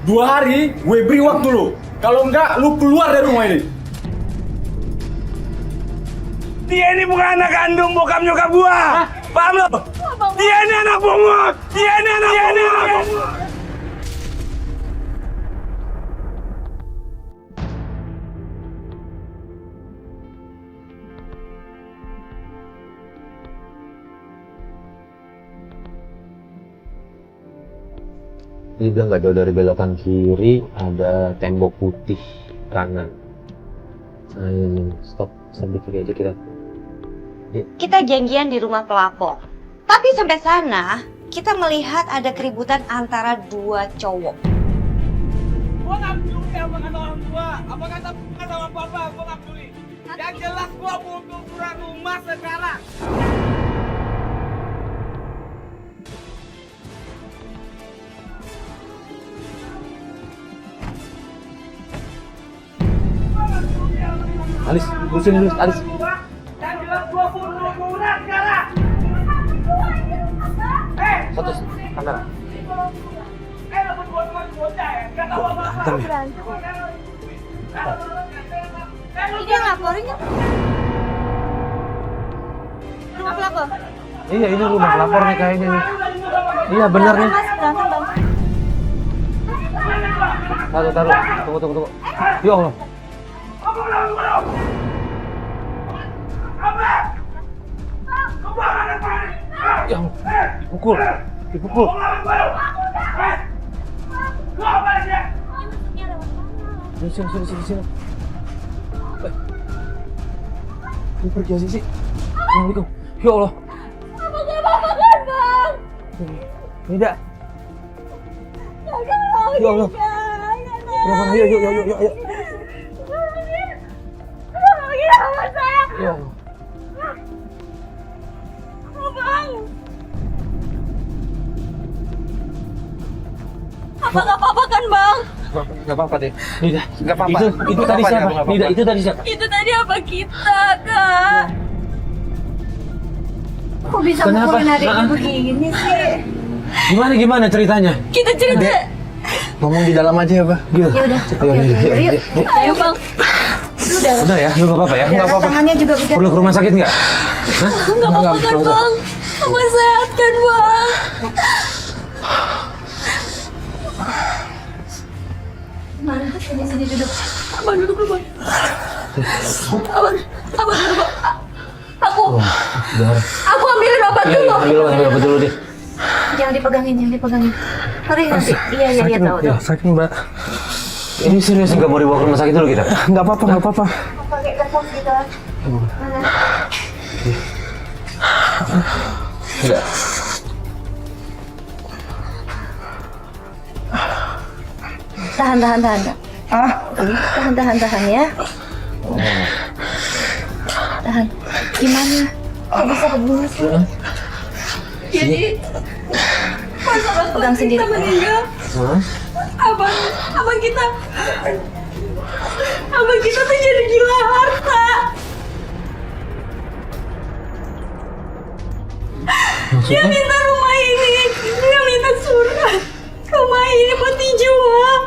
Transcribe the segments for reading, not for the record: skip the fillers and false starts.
2 hari gue beri waktu lu. Kalau enggak, lu keluar dari rumah ini. Dia ini bukan anak kandung bokap nyokap gua. Paham lo? Dia ini anak pungut. Dia ini anak pungut. Ini udah nggak jauh dari belokan kiri, ada tembok putih kanan. Nah ini, stop di kiri aja kita. Kita janjian di rumah pelapor. Tapi sampai sana, kita melihat ada keributan antara 2 cowok. Gua nggak peduli apa kata orang tua, apa kata sama papa, gua nggak peduli. Yang jelas gua butuh surat rumah sekarang. Alis, sini dulu, Alis. Yang jelas gua butuh surat sekarang. Satu, kamera. Lo buat bocah ya, nggak tahu apa-apa. Dia laporin ya? Rumah pelapor? Iya, ini rumah pelapor nih kayaknya nih. Iya, bener nih. Taruh. Tunggu. Ya Allah. Ya Allah, dipukul. Sini. Ini pergi aja sih. Assalamualaikum. Ya Allah. Apa gak apa-apa kan, Bang? Tidak. Ya Allah. Kenapa? Ayo. Ya Allah. Apa gak apa-apa kan, Bang? Gak apa-apa deh. Nida, Gak apa-apa. Itu tadi siapa? Nida, itu tadi siapa? Itu tadi apa kita, Kak? Kok bisa mukulin adiknya begini sih? Gimana ceritanya? Kita cerita. Ngomong di dalam aja ya, Pak. Ya udah. Yuk. Ayo, Bang. Udah ya, lu gak apa-apa ya? Gak apa-apa. Tangannya juga udah. Perlu ke rumah sakit nggak? Hah? Gak apa-apa kan, Bang? Kamu sehat kan, Bang? Mana? Sini duduk. Abang duduk dulu, Bang. Abang duduk, Bang. Aku ambilin obat dulu. Ambil obat dulu deh. Jangan dipegangin. Mari nanti. Iya, tahu. Sakit, Mbak. Ini serius nggak mau dibawa ke rumah sakit dulu kita? Nggak apa-apa. Pakai kertas gitu. Mana? Enggak. Tahan. Tahan ya. Tahan. Gimana? Kok bisa begini sih? Jadi masalah pegang sendiri. Kita meninggal. Abang kita tuh jadi gila harta. Dia minta rumah ini, dia minta surat rumah ini buat dijual.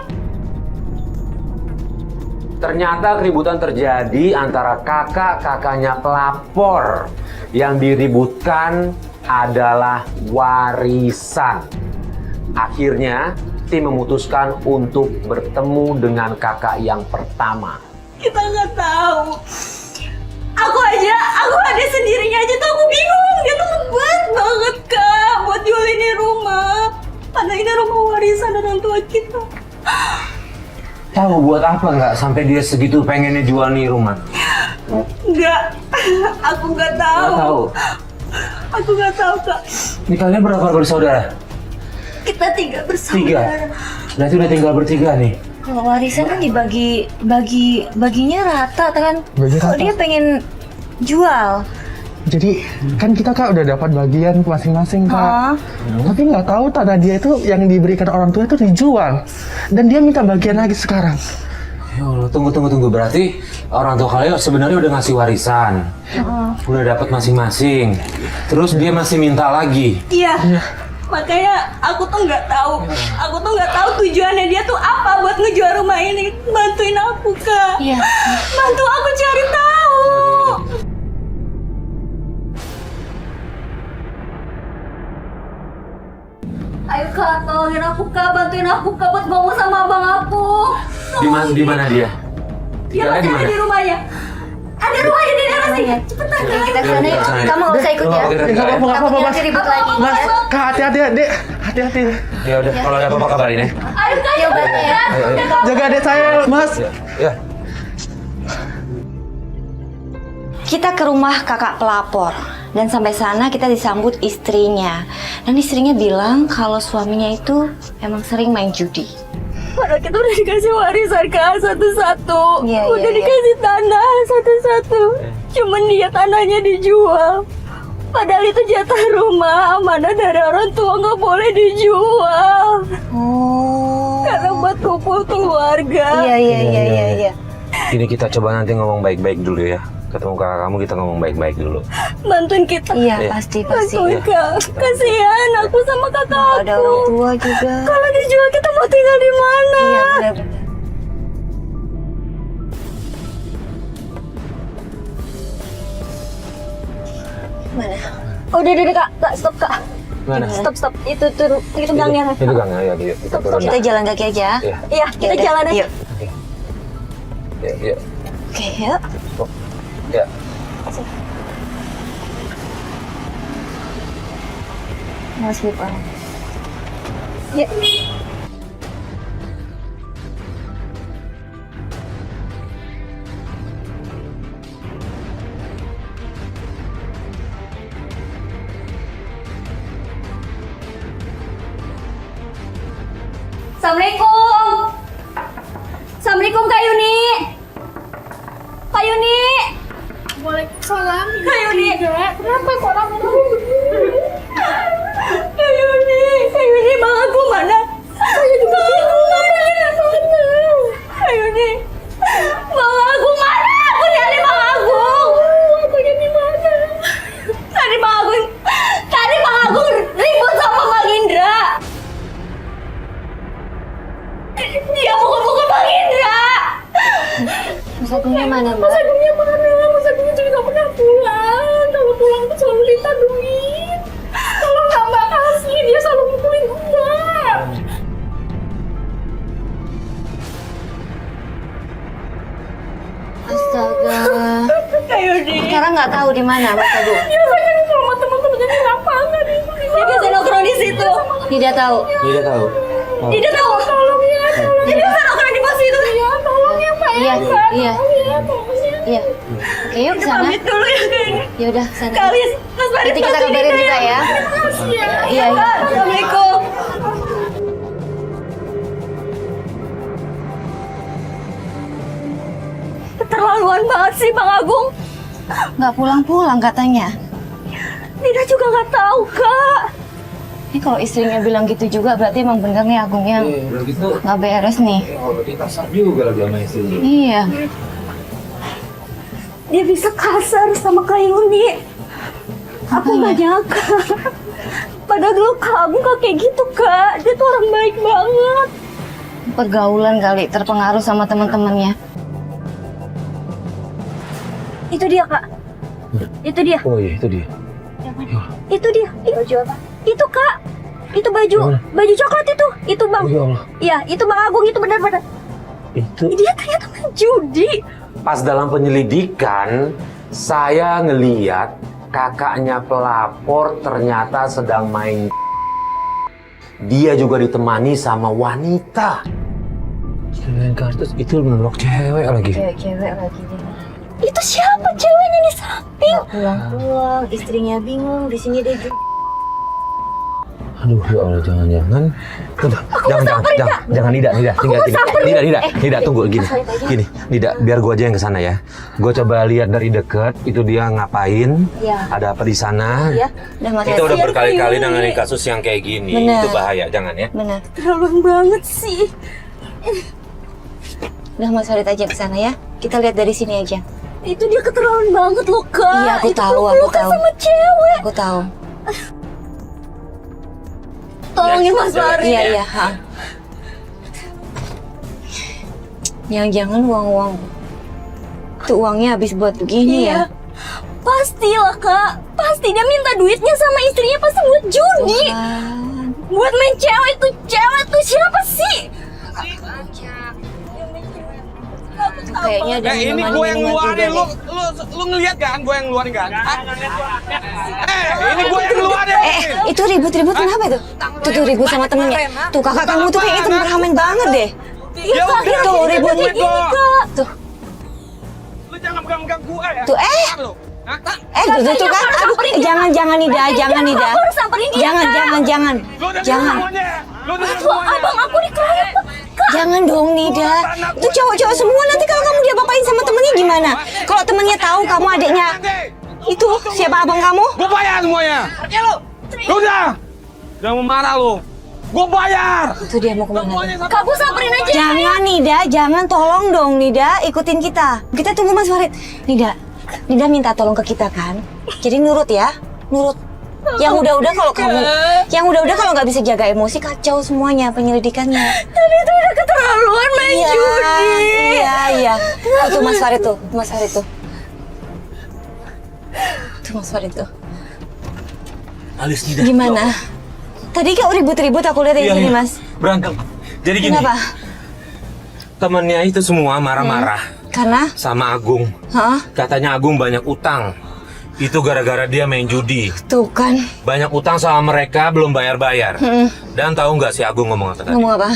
Ternyata keributan terjadi antara kakaknya pelapor. Yang diributkan adalah warisan. Akhirnya tim memutuskan untuk bertemu dengan kakak yang pertama. Kita nggak tahu. Aku ada sendirinya aja tuh aku bingung. Dia tuh ngebuat banget, Kak, buat jual ini rumah. Karena ini rumah warisan orang tua kita. Tahu buat apa nggak sampai dia segitu pengennya jual nih rumah? Enggak, aku nggak tahu. Nggak tahu. Aku nggak tahu, Kak. Ini kalian berapa bersaudara? Kita 3 bersaudara. 3. Berarti udah tinggal bertiga nih. Kalau warisan kan baginya rata kan. Kalau dia pengen jual. Jadi kan kita Kak udah dapat bagian masing-masing Kak. Tapi nggak tahu tanah dia itu yang diberikan orang tua itu dijual. Dan dia minta bagian lagi sekarang. Ya Allah, tunggu. Berarti orang tua kalian sebenarnya udah ngasih warisan. Udah dapat masing-masing. Terus dia masih minta lagi. Iya. Makanya aku tuh nggak tahu. Aku tuh nggak tahu tujuannya dia tuh apa buat ngejual rumah ini. Bantuin aku, Kak. Iya. Bantu aku cari tahu. Ayo Kak, tolongin aku Kak, bantuin aku Kak buat ngomong sama abang aku. Di mana dia? Dia Tinggalnya masih di ada mana? di rumahnya. Ada rumahnya di daerah sini. Cepetan Kak. Kita kesana yuk. Kamu nggak usah ikut ya. Nggak apa-apa, Takutnya Mas. nanti ribut lagi. Mas, Kak, hati-hati ya, Dek. Hati-hati. Ya udah, kalau ada apa-apa kabarin ya. Ayo Kak, Ya, bantu ya. Jaga adik saya, Mas. Ya. Kita ke rumah kakak pelapor. Dan sampai sana kita disambut istrinya. Dan istrinya bilang kalau suaminya itu emang sering main judi. padahal kita udah dikasih warisan Kak satu-satu. Iya, Udah iya, dikasih tanah satu-satu. Cuman dia tanahnya dijual. Padahal itu jatah rumah, amanah dari orang tua, nggak boleh dijual. Oh. Karena buat kumpul keluarga. Iya. Ini kita coba nanti ngomong baik-baik dulu ya. Ketemu kakak kamu kita ngomong baik-baik dulu. Bantuin kita. Iya, Iya. pasti. Bantuin Kak. Kasihan aku sama kakak Ada aku. orang tua juga. Kalau dijual kita mau tinggal di mana? Iya, benar-benar. Mana? Oh, udah Kak. Kak, stop Kak. Mana? Stop. Itu gangnya. Itu gang ya, yuk. Kita turun. Kita jalan kaki aja. Iya. Iya, kita Yaudah, jalan aja. Yuk. Ya. Oke, yuk. Ya. Mas Bipa. Ya. Assalamualaikum. Assalamualaikum Kak Yuni. Kak Yuni. Waalaikumsalam. Kak Yuni. Kenapa suara kamu? Kak Yuni, bang aku mana? Saya juga bingung mana. Kak Yuni, bang aku mana? Aku nyari bang Agung. Agonya di mana? Tadi bang Agung ribut sama Bang Indra. Dia mukul Bang Indra. Mas Agungnya mana, Mbak? Mas Agungnya mana? Mas Agungnya juga gak pernah pulang. Kalau pulang tuh selalu minta duit. Kalau nggak Mbak kasih, dia selalu mukulin Mbak. Astaga. Kak Yuni. Sekarang nggak tahu di mana Mas Agung. Biasanya nih kalau sama teman-temannya di lapangan nih. Dia biasa nongkrong di situ. Tidak tahu. Tidak tahu. Dia tahu. Tolong ya, Dia biasa nongkrong di pos itu. ya, tolong ya Pak. Iya, iya, Tolong ya, tolong ya. iya. Oke, yuk ke sana. Pamit dulu ya Kak Yuni. Ya udah, sana. Kalis, Mas Farid. Nanti kita kabarin juga ya. Iya, iya. Assalamualaikum. Keterlaluan banget sih Bang Agung. Nggak pulang-pulang katanya. Nina juga nggak tahu Kak. Ini kalau istrinya bilang gitu juga berarti emang bener nih Agungnya Udah gitu. nggak beres nih. Berarti kasar juga lagi sama istrinya. Iya. Dia bisa kasar sama Kak Yuni. Aku nggak nyangka. Padahal dulu Kak Agung gak kayak gitu Kak. Dia tuh orang baik banget. Pergaulan kali terpengaruh sama teman-temannya. Itu dia Kak. Itu dia. Oh iya, itu dia. Itu dia. Baju apa? Itu Kak. Itu baju. Baju coklat itu. Itu Bang. Ya Allah. Iya, itu Bang Agung itu benar-benar. Itu Dia ternyata main judi. pas dalam penyelidikan saya ngeliat kakaknya pelapor ternyata sedang main. Dia juga ditemani sama wanita. Selain kartus itu menolak cewek lagi. Cewek lagi dia. Itu siapa ceweknya di samping? Nggak pulang-pulang, istrinya bingung. Di sini dia juga. Aduh ya Allah, jangan. Jangan Nida, tunggu gini, Nida, biar gua aja yang kesana ya. Gua coba lihat dari deket itu dia ngapain, Ya. ada apa di sana. Ya, udah Mas. Kita udah Kasihan berkali-kali Yuni. nanganin kasus yang kayak gini, Bener. itu bahaya, jangan ya. Benar. Terlaluan banget sih. Udah Mas Farid aja ke sana ya. Kita lihat dari sini aja. Itu dia keterlaluan banget loh Kak. Iya, aku Itu tahu, aku peluk-pelukan tahu. sama cewek. Aku tahu. Tolongin Mas Farid. Iya, iya. Ha. Jangan uang-uang. Itu uangnya habis buat begini ya? Pastilah Kak. Pasti dia minta duitnya sama istrinya pasti buat judi. Buat main cewek tuh siapa sih? Kayaknya ada ini gue yang ngeluarin, lu ngeliat kan gue yang ngeluarin kan? Ini gue yang ngeluarin. Itu ribut-ribut kenapa tuh? Tuh ribut sama temennya. Tuh kakak kamu tuh kayaknya temperamen banget deh. Ya udah, Tuh ributnya. Tuh. Lu jangan pegang-pegang gue ya. Tuh Lu. Hah? Tuh kan. Aduh, jangan Nida. Aku harus samperin dia. Jangan. Lu udah Jangan. semuanya. Lu udah Tuh, semuanya. abang aku dikeroyok. Jangan dong Nida. Itu cowok-cowok semua, nanti kalau kamu diapa-apain sama temennya gimana? Kalau temennya tahu kamu adiknya itu siapa abang kamu? Gue bayar semuanya. Lu udah. Jangan marah lu. Gue bayar. Itu dia mau kemana? Kak, aku samperin aja. Jangan Nida, jangan, tolong dong Nida, ikutin kita. Kita tunggu Mas Farid. Nida minta tolong ke kita kan? Jadi nurut ya, nurut. Yang udah-udah kalau nggak bisa jaga emosi kacau semuanya penyelidikannya. Tapi itu udah keterlaluan main judi. Iya. Itu Mas Farid tuh, Mas Farid tuh. Alis tidak. Gimana? Tadi kau ribut-ribut aku lihat di sini Mas. Berantem. Jadi gini. Kenapa? Temennya itu semua marah-marah Karena? sama Agung. Hah? Katanya Agung banyak utang. Itu gara-gara dia main judi. Tuh kan. Banyak utang sama mereka belum bayar-bayar. Dan tahu nggak si Agung ngomong apa tadi? Ngomong apa?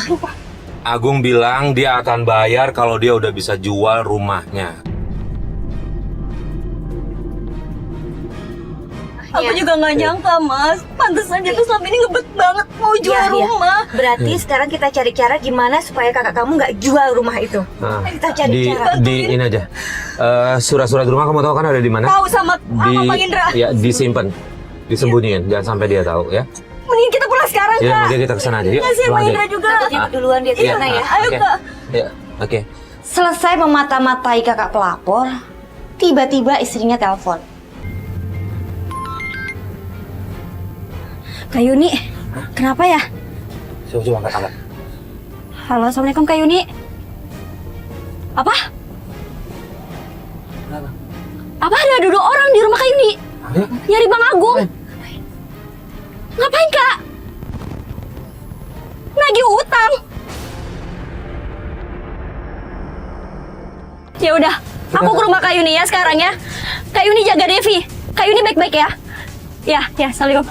Agung bilang dia akan bayar kalau dia udah bisa jual rumahnya. Aku juga nggak nyangka Mas. Pantesan dia tuh selama ini ngebet banget mau jual Iya. rumah. Berarti sekarang kita cari cara gimana supaya kakak kamu nggak jual rumah itu. Nah, Kita cari cara. di ini aja. Surat-surat rumah kamu tahu kan ada di mana? Tahu sama Bang Indra. Ya, disimpan. Disembunyiin, jangan sampai dia tahu ya. Mending kita pulang sekarang Ya, Kak. mungkin kita kesana aja. Yuk, Kasihan pulang Bang aja. Indra juga. Duluan dia ke Iya, sana ya. Ayo oke. Kak. Ya, oke. Selesai memata-matai kakak pelapor, tiba-tiba istrinya telepon. Kak Yuni, kenapa ya? Coba angkat. Halo, Assalamualaikum Kak Yuni. Apa? Apa ada dua orang di rumah Kak Yuni? Nyari Bang Agung. Ngapain Kak? Nagih utang. Ya udah, aku ke rumah Kak Yuni ya sekarang ya. Kak Yuni jaga Devi. Kak Yuni baik-baik ya. Ya, Assalamualaikum.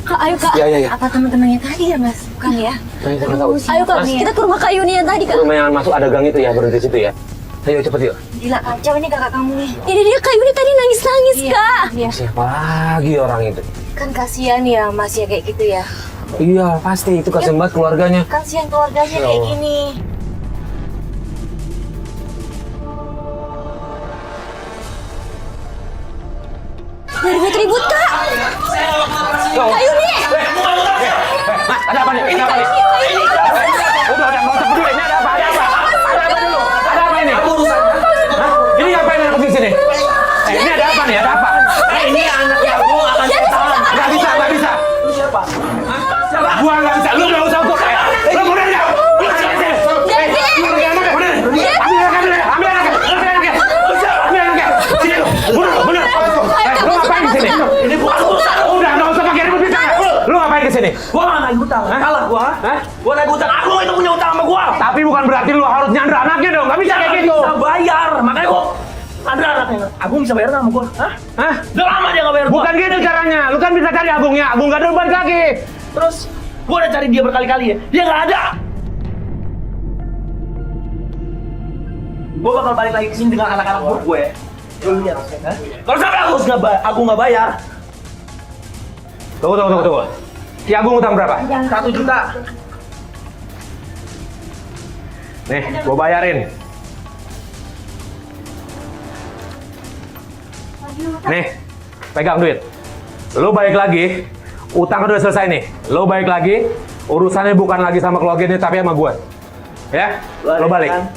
Kak, ayo Kak. Ya. Apa teman-temannya tadi ya Mas? Bukan ya? Ayo Kak, kita ke rumah Kak Yuni yang tadi Kak. Rumah yang masuk ada gang itu ya, berhenti situ ya. Ayo cepet yuk. Gila kacau ini kakak kamu nih. Ini dia Kak Yuni tadi nangis-nangis Kak. Iya. Siapa lagi orang itu? Kan kasihan ya Mas ya kayak gitu ya. Iya, pasti itu kasihan banget keluarganya. Kasihan keluarganya Ya kayak Allah. gini. Ribut-ribut Kak. Kak Yuni. Mas, ada apa nih? Ada apa nih? Udah, nggak usah peduli. Ini ada apa? Ada apa? Ada apa dulu? Ada apa ini? Hah? Ini ngapain aku di sini? Ini ada apa nih? Ada apa? Ini anaknya aku akan salah. Nggak bisa. Lu siapa? Siapa? Gua nggak bisa. Lu nggak usah ukur saya. Lu mundur nggak? Lu kesini. Mundur. Ambil anaknya. Sini lu. Mundur. Lu ngapain di sini? Ini bukan urusan. Udah, nggak usah pakai ribut bicara. Lu ngapain ke sini? Gua nggak nagih utang, kalah gua. Hah? Gua nagih utang, aku itu punya utang sama gua. Tapi bukan berarti lu harus nyandra anaknya dong. Nggak bisa kayak gitu. Bisa bayar, makanya gua ada anaknya. Agung bisa bayar sama gua, hah? Hah? Udah lama dia nggak bayar gua. Bukan gitu caranya. Lu kan bisa cari Agungnya. Agung nggak ada balik lagi. Terus gua udah cari dia berkali-kali ya, dia nggak ada. Gua bakal balik lagi ke sini dengan anak-anak gue. Lu lihat, hah? Kalau sampai Agung nggak bayar, Tunggu. Si Agung utang berapa? 1 juta. Nih, gua bayarin. Nih, pegang duit. Lu balik lagi, utang udah selesai nih. Lu balik lagi, urusannya bukan lagi sama keluarga ini tapi sama gua. Ya, lu balik. Kan?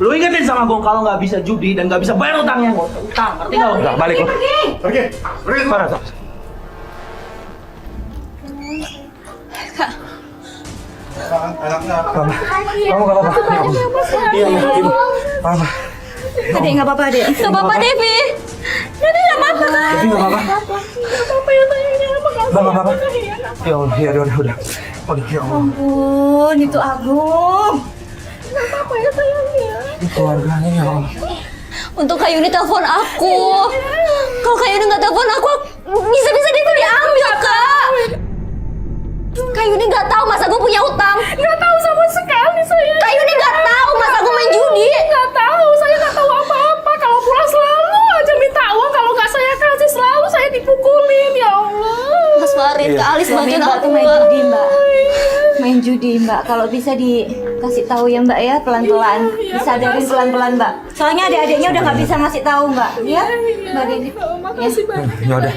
Lu ingetin sama Agung kalau nggak bisa judi dan nggak bisa bayar utangnya, nggak usah utang, ngerti nggak? Udah, balik lu. Pergi. Mana, Sok? Kak, Kamu nggak apa-apa? Iya, ibu. Apa? Adek nggak apa-apa, Adek. Nggak apa-apa, Devi. Devi nggak apa-apa. Devi nggak apa-apa. Apa ya sayangnya? Nggak apa-apa. Ya Allah, ya udah. Ya Allah. Ampun, itu Agung. Apa ya sayangnya? Keluarganya ya Allah. Untuk Kak Yuni telepon aku. Kalau Kak Yuni nggak telepon aku, bisa-bisa Devi diambil, Kak. Kak Yuni nggak tahu Mas Agung punya utang. Nggak tahu sama sekali saya. Kak Yuni nggak tahu Mas Agung main judi. Nggak tahu, saya nggak tahu apa-apa. Kalau pulang selalu aja minta uang, kalau nggak saya kasih selalu saya dipukulin, ya Allah. Mas Farid, Kak Alis bantuin Mbak aku, tuh main Mbak. judi, Mbak. Main judi, Mbak. Kalau bisa dikasih tahu ya, Mbak ya, pelan-pelan. Disadarin pelan-pelan, Mbak. Soalnya adik-adiknya udah nggak bisa ngasih tahu, Mbak. Ya, Mbak Devi. Makasih banyak. Ya udah.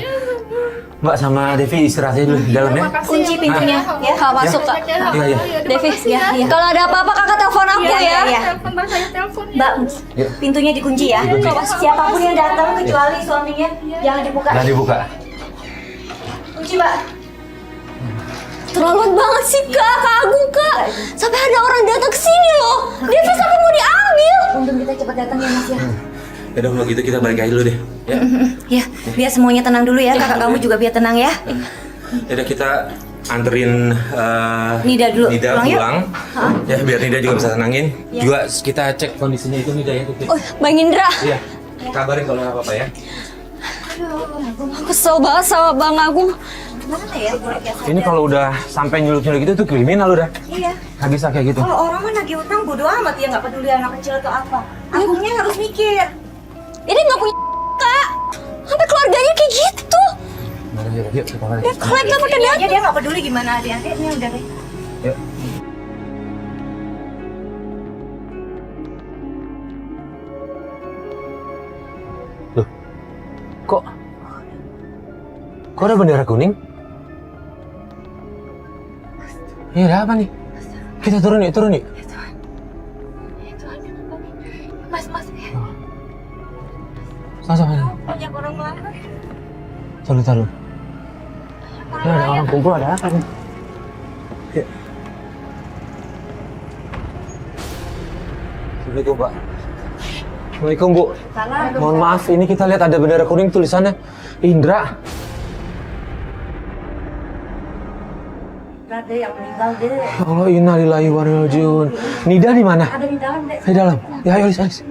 Mbak sama Devi istirahat aja dulu di dalam ya. Kunci pintunya, ya. Kak masuk, Kak. Iya. Devi, ya. Kalau ada apa-apa Kakak telepon aku ya. Telepon saya telepon. Mbak, Ya. pintunya dikunci ya. Siapapun yang datang kecuali suaminya, jangan dibuka. Jangan dibuka. Kunci, Mbak. Terlaluan banget sih, Kak Agung, Kak. Sampai ada orang datang ke sini loh. Devi sampai mau diambil. Untung kita cepat datang ya, Mas ya. Ya udah kalau gitu kita balik aja dulu deh. Ya. Ya, biar semuanya tenang dulu ya. Kakak kamu juga biar tenang ya. Ya udah kita anterin Nida dulu. Nida Pulang yuk. pulang. Ya biar Nida juga bisa tenangin. Juga kita cek kondisinya itu Nida ya. Oh, Bang Indra. Iya. Kabarin kalau ada apa-apa ya. Aku kesel banget sama Bang Agung. Gimana ya? Boleh biasa. Ini kalau udah sampai nyulik-nyulik gitu tuh kriminal udah. Iya. Nggak bisa kayak gitu. Kalau orang mah nagih utang bodo amat ya, nggak peduli anak kecil atau apa. Agungnya harus mikir. Ini nggak punya Kak. Sampai keluarganya kayak gitu. Yuk, kita balik. Ya, kolektor pakai Dia data. aja dia nggak peduli gimana adik-adiknya udah deh. Yuk. Loh, kok ada bendera kuning? Ini ada apa nih? Kita turun yuk. Mas, Sama-sama. banyak orang melanggar. Taruh. Ini ada orang kumpul, ada apa nih? Yuk. Assalamualaikum, Pak. Assalamualaikum, Bu. Mohon maaf, ini kita lihat ada bendera kuning tulisannya Indra. Ada yang meninggal deh. Ya Allah, innalillahi wa inna ilaihi raji'un. Nida di mana? Ada di dalam deh. Di dalam. Ya, ayo, Alis.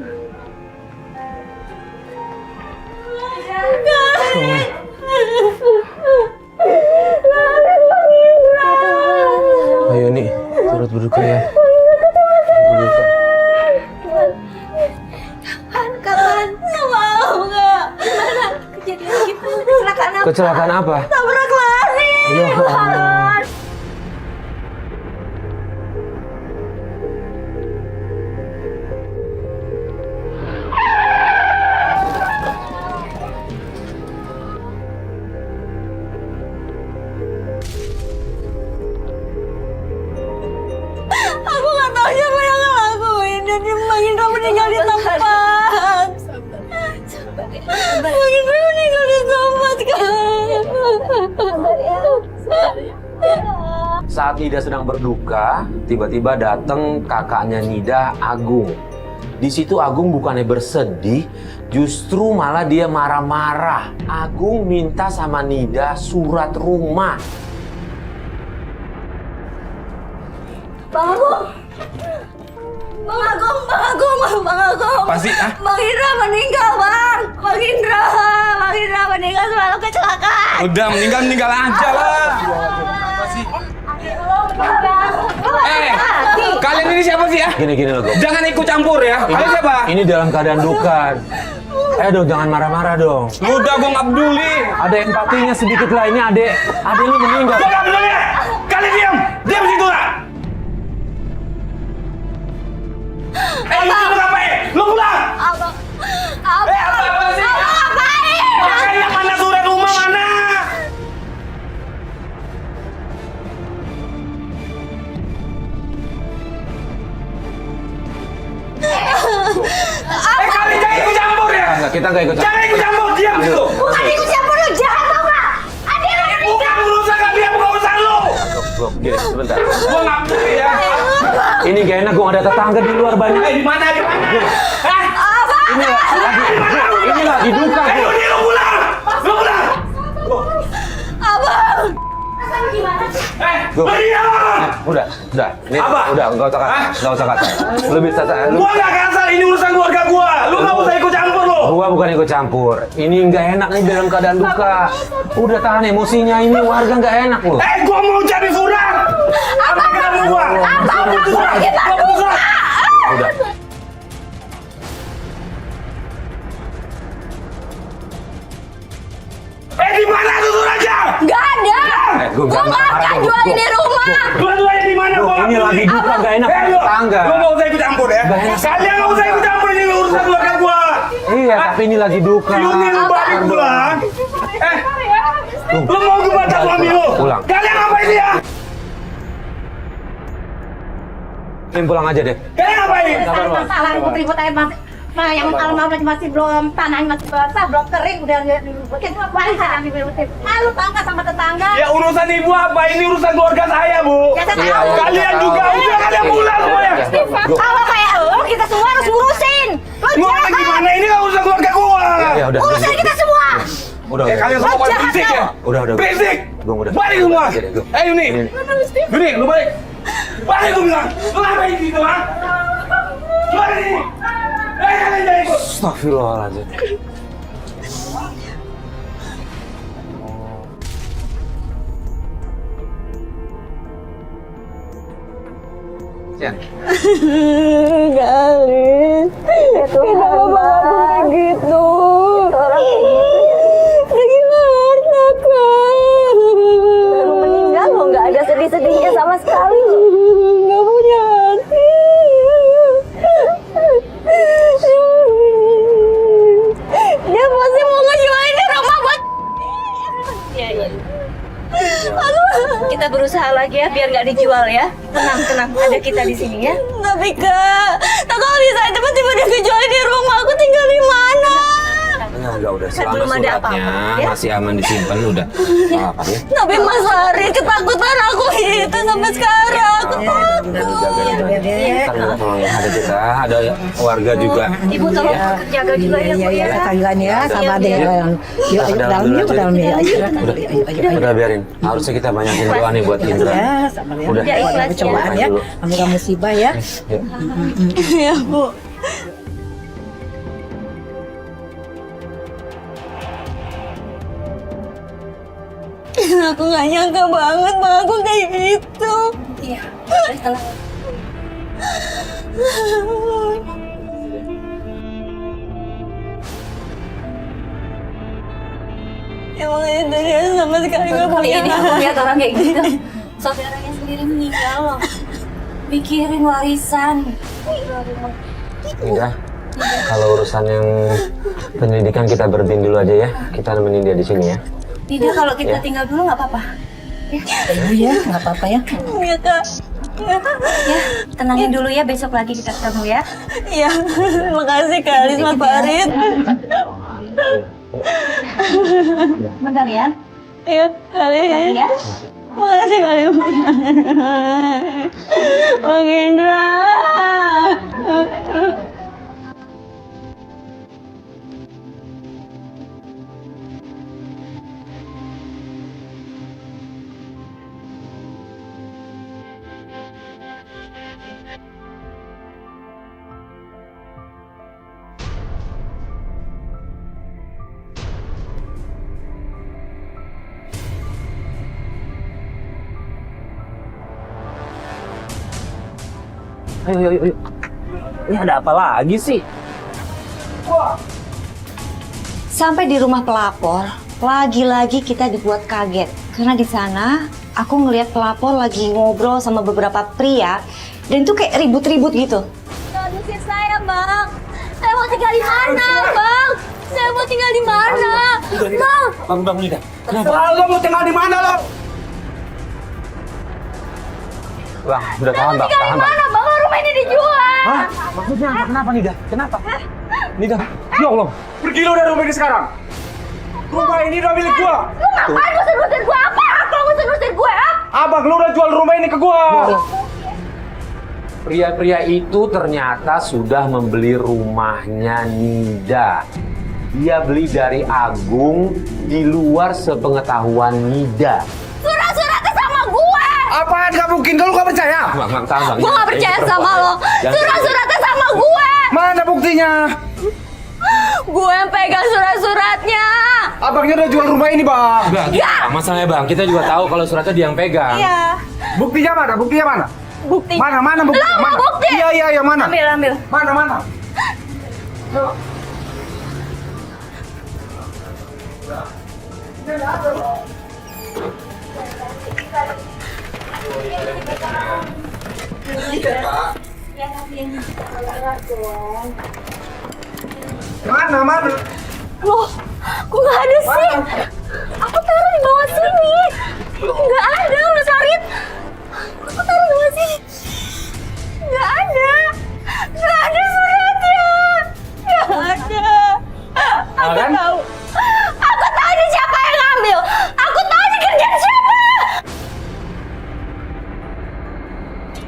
Ayo nih, turut berduka ya. Berduka. Kapan? Nggak mau, nggak. Gimana? Kejadian gitu. Kecelakaan apa? Kecelakaan apa? Tabrak lari. Ya Allah. Aku nggak tahu siapa yang ngelakuin. Dan Bang Indra meninggal di tempat. Bang Indra meninggal di tempat, Kak. Saat Nida sedang berduka, tiba-tiba datang kakaknya Nida, Agung. Di situ Agung bukannya bersedih, justru malah dia marah-marah. Agung minta sama Nida surat rumah. Bang Agung. Pasti, ah? Bang Indra meninggal, Bang. Bang Indra meninggal selalu kecelakaan. Udah meninggal aja lah. Kalian ini siapa sih ya? Gini loh, Gong. Jangan ikut campur ya. Kalian siapa? Ini dalam keadaan duka. Dong, jangan marah-marah dong. Udah, gue nggak peduli. Ada empatinya sedikit lah, ini adek lu meninggal. Gue nggak peduli. Kalian diam situ lah. Lu ngapain? Lu pulang. Apa Apa sih? ngapain? Makanya mana surat rumah mana? Kalian jangan ikut campur ya. Enggak, kita nggak ikut. Jangan ikut campur, diam di situ. Bukan itu siapa lu jahat tau gak? Ada yang Bukan urusan kalian, bukan urusan lu. Bro, gini, sebentar. Gua nggak peduli ya. Ini gak enak, gue ada tetangga di luar banyak. Di mana? Ini lagi duka, bro. Lu pulang. Bro. Beriak. Udah. Nih, Apa? udah, nggak usah kata. Lu bisa lu. Gua nggak kasar, ini urusan keluarga gua. Lu nggak usah ikut campur lu. Gua bukan ikut campur. Ini nggak enak nih dalam keadaan duka. Udah tahan emosinya, ini warga nggak enak loh. Gua mau cari surat. Apa kamu gua? Udah. Di mana tuh suratnya? Gak ada. Gua Gua nggak akan jual ini rumah. Dua-duanya di mana, Bang? Ini lagi duka nggak enak tetangga. Lu nggak usah ikut campur ya. Nggak enak. Kalian nggak usah ikut campur, ini urusan keluarga gua. Iya, tapi ini lagi duka. Yuni, lu balik pulang. Lu mau ke mata suami lu? Pulang. Kalian ngapain dia? Pulang aja deh. Kalian ngapain? Masalah ribut-ribut aja masih. Nah, yang alamatnya masih belum, tanahnya masih basah, belum kering, udah bikin warisan yang diberutin. Lu tau nggak sama tetangga? Ya urusan ibu apa? Ini urusan keluarga saya, Bu. Ya, saya Iya, tahu. Kalian juga udah kalian pulang semuanya. Kalau kayak lu, kita semua harus ngurusin. Lu Ngomong jahat. gimana? Ini kan urusan keluarga gua. Ya udah. Urusan kita semua. Udah. Kalian semua pada jahat berisik ya? Udah. Berisik. Gua udah. Balik semua. Aja deh, gua. Yuni. Yuni, lu balik. Balik gua bilang. Lu ngapain di situ, ha? Balik. Kalian jangan ikut. Astagfirullahaladzim. Sian. Galis. Kenapa bapak begitu? Gimana, Kak? Baru meninggal loh, nggak ada sedih-sedihnya sama sekali. Nggak punya hati. Dia pasti mau ngejualin di rumah buat. Iya. Kita berusaha lagi ya biar nggak dijual ya. Tenang, ada kita di sini ya. Tapi Kak, kalau bisa tiba-tiba dia dijual di rumah, aku tinggal di mana? Enggak udah Kan selama belum ada suratnya apa-apa, ya? masih aman disimpan udah. Apa ya? Tapi Mas Haris ketakutan aku itu sampai sekarang. Aku takut. Ntar tolong ya, ada kita, ada warga juga. Ibu tolong jaga juga ya Bu ya. Tanggaan ya, sama deh. Yuk, Ke dalam yuk, ke dalam ya. Udah biarin. Harusnya kita banyakin doa nih buat Indra. Ya, sama ya. Udah. Ya, ikhlas ya. Cobaan ya. Kamu musibah ya. Yuk. Ya Bu. Aku gak nyangka banget Bang, aku kayak gitu. Iya, tenang. Emang itu dia sama sekali gak punya. Ini aku lihat orang kayak gitu. Saudaranya sendiri meninggal loh. Mikirin warisan. Indra, kalau urusan yang pendidikan kita berhentiin dulu aja ya. Kita nemenin dia di sini ya. Tidak, kalau kita tinggal dulu nggak apa-apa. Ya, nggak apa-apa ya. Iya Kak. Ya, tenangin dulu ya, besok lagi kita ketemu ya. Iya, makasih Kak Aris Mas Farid. Bentar ya. Iya, Aris. Ya. Makasih Kak Aris. Bang Indra. Ayo. Ini ada apa lagi sih? Sampai di rumah pelapor, lagi-lagi kita dibuat kaget. Karena di sana aku ngelihat pelapor lagi ngobrol sama beberapa pria dan itu kayak ribut-ribut gitu. Usir saya, Bang. Saya mau tinggal di mana, Bang? Saya mau tinggal di mana? Bang. Bang Nida. Lo mau tinggal di mana lo? Bang, udah tahan Bang, tahan Bang. Mana, Bang? Rumah ini dijual. Hah? Maksudnya apa? Kenapa Nida? Kenapa? Nida, ya Allah. Pergi lo dari rumah ini sekarang. Rumah ini udah milik gua. Lu ngapain ngusir-ngusir gue? Apa? Apa ngusir-ngusir gue? Abang lu udah jual rumah ini ke gua. Pria-pria itu ternyata sudah membeli rumahnya Nida. Dia beli dari Agung di luar sepengetahuan Nida. Surat-suratnya sama gue. Apaan gak mungkin, kalau gak percaya? Bang, tahan, Bang. Gue gak percaya sama lo. Jangan. Surat-suratnya sama gue. Mana buktinya? Gue yang pegang surat-suratnya. Abangnya udah jual rumah ini, Bang. Bang, masalahnya Bang, kita juga tahu kalau suratnya dia yang pegang. Iya. Buktinya mana? Buktinya mana? Bukti. Mana bukti? Lo mau Mana? bukti? Iya, mana? Ambil. Mana? Mana? Loh, kok gak ada sih? Aku taruh di bawah sini. Gak ada, Mas Farid. Aku taruh di bawah sini. Gak ada suratnya. Gak ada. Aku tahu. Aku tahu ini siapa yang ngambil. Aku tahu ini kerjaan siapa.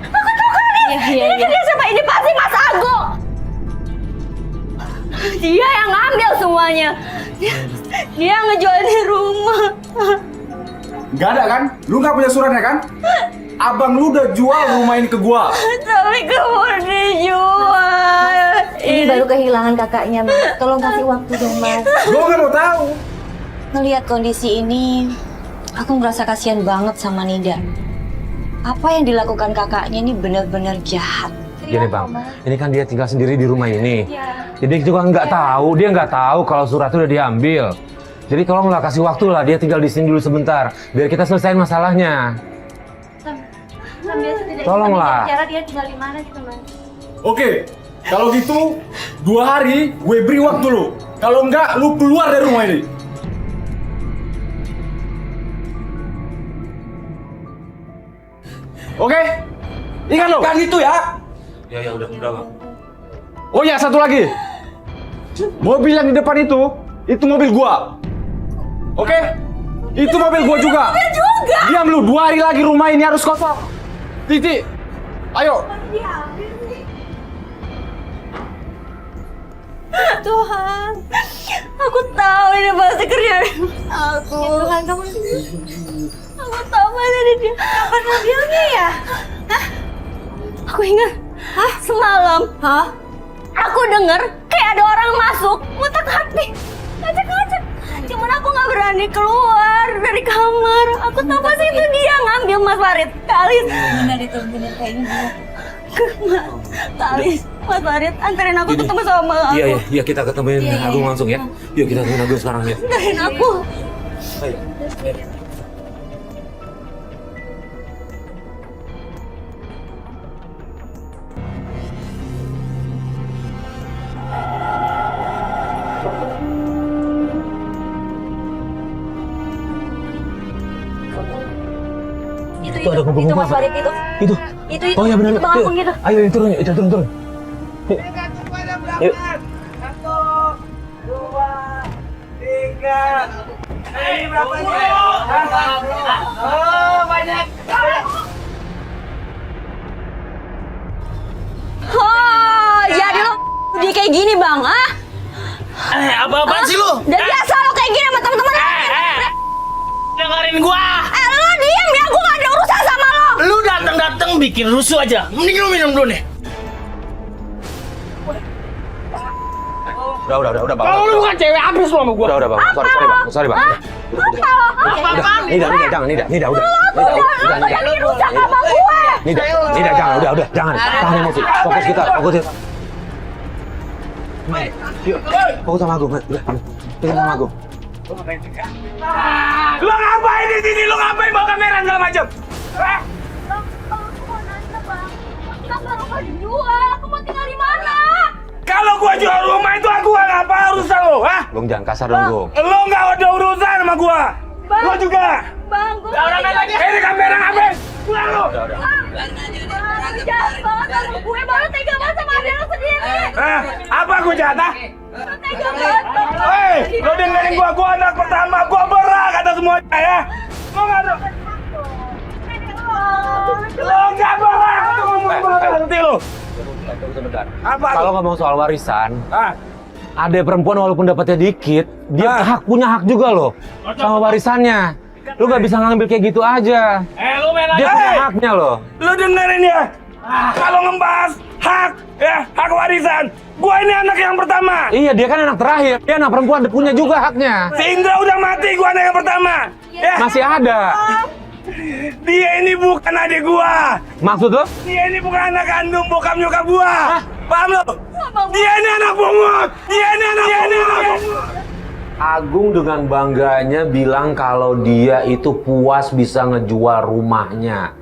Aku tahu kan ini kerjaan siapa. Ini pasti Mas Agung. Dia yang ngambil semuanya. Dia ngejual di rumah. Gak ada kan? Lu gak punya suratnya kan? Abang lu udah jual rumah ini ke gua. Tapi kamu dijual. Ini baru kehilangan kakaknya, Mas. Tolong kasih waktu dong, Mas. Gua gak mau tahu. Ngelihat kondisi ini, aku ngerasa kasihan banget sama Nida. Apa yang dilakukan kakaknya ini benar-benar jahat. Gini Bang, ini kan dia tinggal sendiri di rumah ini. Iya. Jadi juga dia nggak tahu kalau surat itu udah diambil. Jadi tolonglah kasih waktu lah, dia tinggal di sini dulu sebentar, biar kita selesaiin masalahnya. Tolonglah. Cara dia tinggal di mana gitu, Mas? Oke, kalau gitu 2 hari gue beri waktu lu. Kalau enggak, lu keluar dari rumah ini. Oke? Ingat lo? Kan gitu ya? Ya udah Bang. Oh ya, satu lagi. Mobil yang di depan itu mobil gua. Oke? Itu mobil gua juga. Mobil juga. Diam lu, 2 hari lagi rumah ini harus kosong. Titi, ayo. Tuhan, aku tahu ini pasti kerjaan aku. Tuhan, kamu. Aku tahu mana dia. Kapan mobilnya ya? Hah? Aku ingat. Hah? Semalam. Hah? Aku dengar kayak ada orang masuk, ngutak-ngatik, ngajak-ngajak. Cuman aku nggak berani keluar dari kamar. Aku tahu pasti itu dia ngambil Mas Farid. Kalis. Benar itu, benar kayak gini. Kalis, Mas Farid, anterin aku ketemu sama aku. Iya, kita ketemuin Agung langsung ya. Yuk kita ketemuin Agung sekarang ya. Anterin aku. Itu ada kumpul-kumpul Mas Farid itu. Itu. Oh ya benar. Bang Agung gitu. Ayo turun. Turun. Yuk. 1, 2, 3. Ini berapa ini? Oh, banyak. Oh, jadi lo dia kayak gini, Bang, ah? Apa-apaan sih lu? Dan biasa lo kayak gini sama teman-teman lo. Dengerin gua. Lo diam ya, gua gak ada urusan sama lo. Lu datang bikin rusuh aja. Mending lu minum dulu nih. Udah Bang. Kalau lu bukan cewek habis lu sama gua. Udah Bang. Sorry Bang. Apa-apaan? Nida, jangan. Nida, udah. Jangan rusak sama gue. Nida, jangan. Udah. Jangan. Tahan emosi. Fokus. Yuk. Fokus sama Agung. Udah. Kita sama Agung. Lu ngapain di sini? Lu ngapain bawa kamera segala macam? Kita baru mau dijual, aku mau tinggal di mana? Kalau gua jual rumah itu aku apa urusan lo, hah? Gung jangan kasar dong, Gung. Lo nggak ada urusan sama gua. Lo juga. Bang, gue Ini kamera ngapain? Pulang lo. jahat banget sama gue, baru tega banget sama adik lo sendiri. Apa gua jahat? Ah? Lo tega banget, Bang. Hei, lo dengerin gua anak pertama, gua berhak atas semuanya ya. Lo nggak ada. Ini Lo nggak boleh ngomong berhenti lo. Apa? Kalau ngomong soal warisan, Ah, ada perempuan walaupun dapatnya dikit, dia punya hak juga loh sama warisannya. Lu nggak bisa ngambil kayak gitu aja. lu main Dia punya haknya loh. Lu dengerin ya. Kalau ngebahas hak, ya hak warisan, gua ini anak yang pertama. Iya, dia kan anak terakhir. Dia anak perempuan, dia punya juga haknya. Si Indra udah mati, gua anak yang pertama. Ya, Masih ada. dia ini bukan adik gua. Maksud lo? Dia ini bukan anak kandung bokap nyokap gua. Paham lo? Dia ini anak pungut. Dia ini anak pungut. Agung dengan bangganya bilang kalau dia itu puas bisa ngejual rumahnya.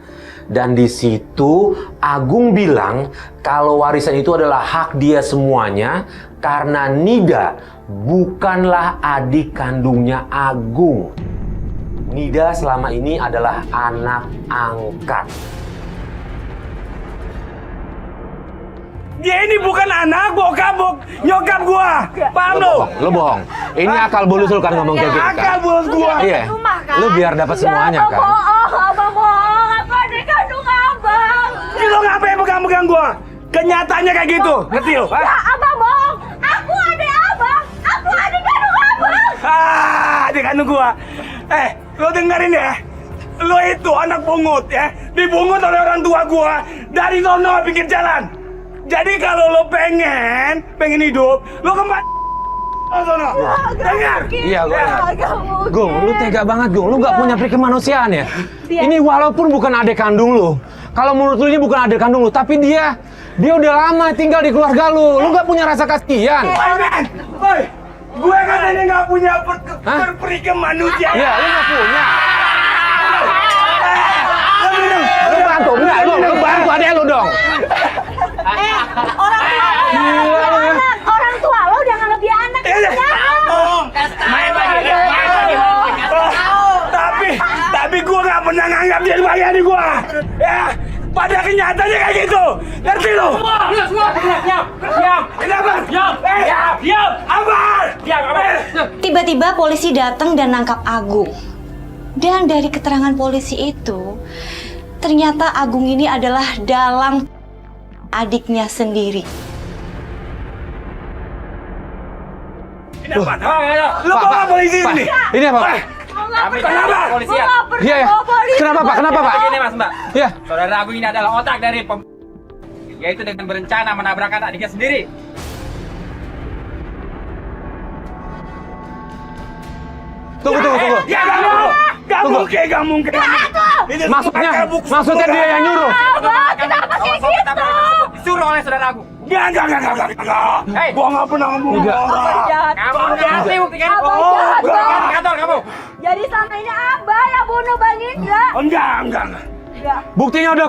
Dan di situ Agung bilang kalau warisan itu adalah hak dia semuanya karena Nida bukanlah adik kandungnya Agung. Nida selama ini adalah anak angkat. Dia ini bukan anak bokap nyokap gua. Paham lo? Lo bohong. Ini akal bulus lu kan ngomong kayak gitu Akal kan? bulus gua. Iya. Lu biar dapat semuanya kan? Abang bohong, aku adik kandung abang. Lo ngapain pegang-pegang gua? Kenyataannya kayak gitu, ngerti lo? Ya, abang bohong, aku adik abang, aku adik kandung abang. Adik kandung gua. Lo dengerin ya. Lo itu anak pungut ya. Dipungut oleh orang tua gua dari sono pinggir jalan. Jadi kalau lo pengen hidup, lo kembali ke sono. Dengar? Iya, Gung, lu tega banget, Gung. Lu nggak punya pikir kemanusiaan ya? Ini walaupun bukan adik kandung lu. Kalau menurut lu ini bukan adik kandung lu, tapi dia udah lama tinggal di keluarga lu. Lu nggak punya rasa kasihan. Woi, gue katanya nggak punya berperi kemanusiaan. Iya, lu nggak punya. Lu bantu, enggak, lu bantu adek lu dong. Orang tua lo udah nggak lebih anak. Main lagi. Tapi gue nggak pernah nganggap dia sebagai adik gue. Ya, pada kenyataannya kayak gitu. Ngerti lu? Siap. Kenapa? Siap. Apa? Tiba-tiba polisi datang dan nangkap Agung. Dan dari keterangan polisi itu, ternyata Agung ini adalah dalang adiknya sendiri. Ini apa? Lu bawa polisi ini? Ini apa? Kenapa? Polisian. Iya, ya. Kenapa, Pak? Kenapa, Pak? Begini Mas Mbak. Iya. Saudara Agung ini adalah otak dari yaitu dengan berencana menabrakkan adiknya sendiri. Tunggu. Ya gak mungkin. Ini Maksudnya dia yang nyuruh. Kenapa kayak gitu? Disuruh oleh saudara Agung. Enggak. Hei, Gua nggak pernah ngomong orang. kamu nanti buktikan. Abang jahat, Buktikan di kantor kamu. Jadi selama ini abang yang bunuh Bang Indra. Enggak. Buktinya udah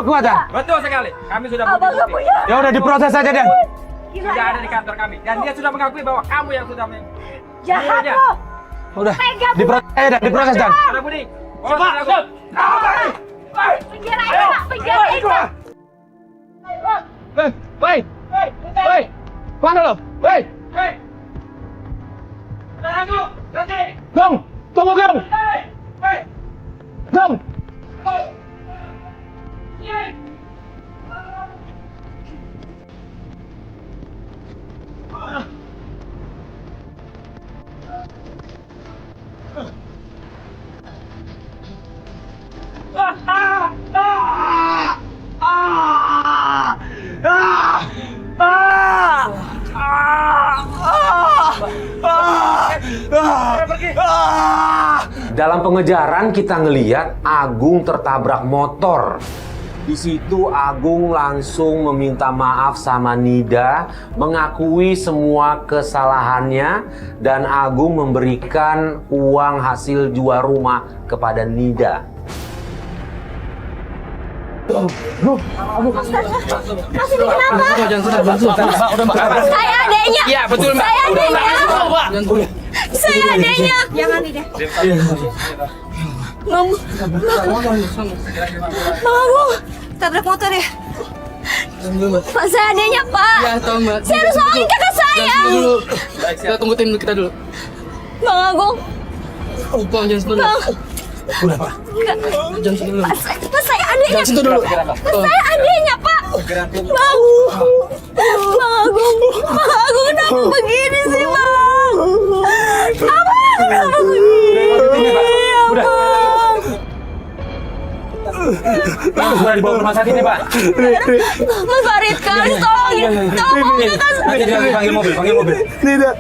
kuat ya? Betul sekali. Kami sudah Abang nggak bukti. punya. Ya udah diproses aja deh. Gila, Sudah ya? ada di kantor kami dan dia sudah mengakui bahwa kamu yang sudah Jahat membunuhnya. lo. Udah. Pegang Diproses aja dah, diproses dan. Saudara Budi. Saudara Agung. Penjara Indra, penjara Indra. Woi. Mana lo? Woi. Gong, tunggu Gong. Gong. Dalam pengejaran kita ngeliat Agung tertabrak motor. Di situ Agung langsung meminta maaf sama Nida, mengakui semua kesalahannya, dan Agung memberikan uang hasil jual rumah kepada Nida. Mas ini kenapa? Saya adeknya. Iya, betul, Mbak. Saya adeknya. Saya adeknya. Jangan tidak. Bang Agung, tabrak motor ya? Pak, saya adeknya, Pak. Ya, tahu Mbak. Saya harus nolongin kakak saya. Dulu. Kita tunggu tim kita dulu. Bang Agung. Bang, jangan sebentar. Udah, Pak. Jangan sentuh dulu. Mas, saya adiknya. Jangan sentuh dulu. Saya adiknya, Pak. Bang. Bang Agung. Bang Agung kenapa begini sih, Bang? Abang kenapa begini? Udah. Sudah dibawa ke rumah sakit nih, Pak. Mas Farid, kali tolongin. Tolong kita. Nanti dia panggil mobil. Tidak.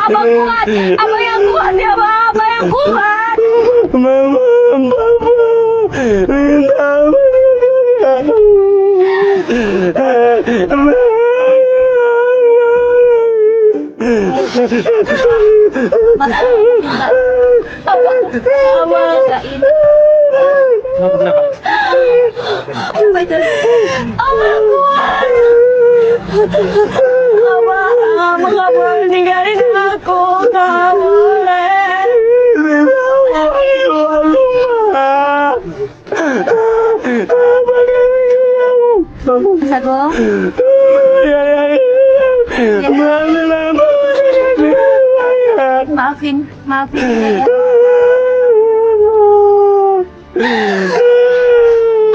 Abang kuat. Abang yang kuat ya, Bang. Abang yang kuat. Abang nggak boleh ninggalin aku, nggak boleh. Sago. Maafin ya.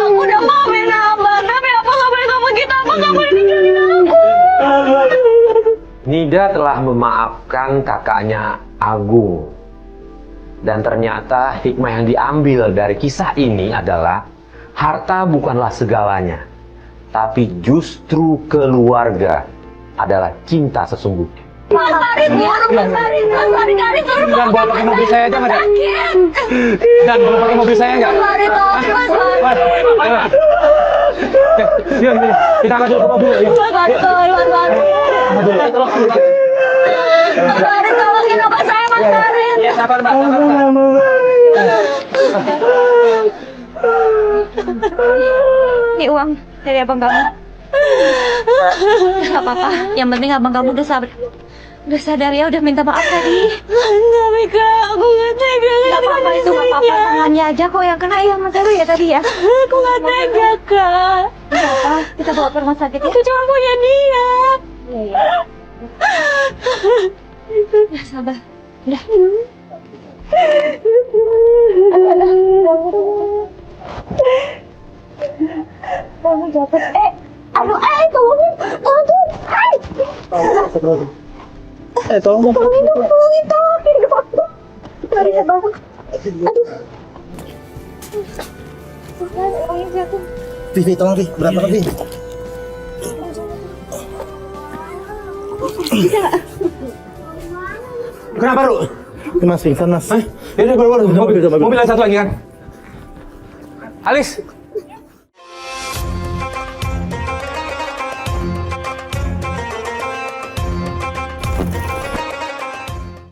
Aku udah maafin Abang, tapi Abang nggak boleh ngomong gitu. Abang nggak boleh ninggalin aku. Nida telah memaafkan kakaknya Agung. Dan ternyata hikmah yang diambil dari kisah ini adalah harta bukanlah segalanya, tapi justru keluarga adalah cinta sesungguhnya. Mas Farid, Mas Farid, turun. Dan bawa pakai mobil saya aja nggak ada? Dan bawa pakai mobil saya nggak? Mas Farid, Mas Farid. Yuk, kita angkat dulu ke mobil. Yuk. Mas Farid, Mas Farid. Mas Farid, tolongin bapak saya, Mas Farid. Ya, sabar, Mbak. Ini uang dari abang kamu. Gak apa-apa, yang penting abang kamu udah sadar ya, udah minta maaf tadi. Enggak, Mika, aku gak tega. Gak apa-apa, itu gak apa-apa, tangannya aja kok yang kena ya, Mas Heru ya tadi ya. Aku gak tega, Kak. Gak apa, kita bawa ke rumah sakit ya. Itu cuma punya dia. Iya. Ya, sabar. Udah. Kamu jatuh. Aduh, tolongin. Tolongin. Mari ya, Bang. Aduh. Tolongin jatuh. Vivi, tolong Vi, berapa Vi? Kenapa lu? Mas pingsan Mas. Ini baru mobil yang satu lagi kan? Alis,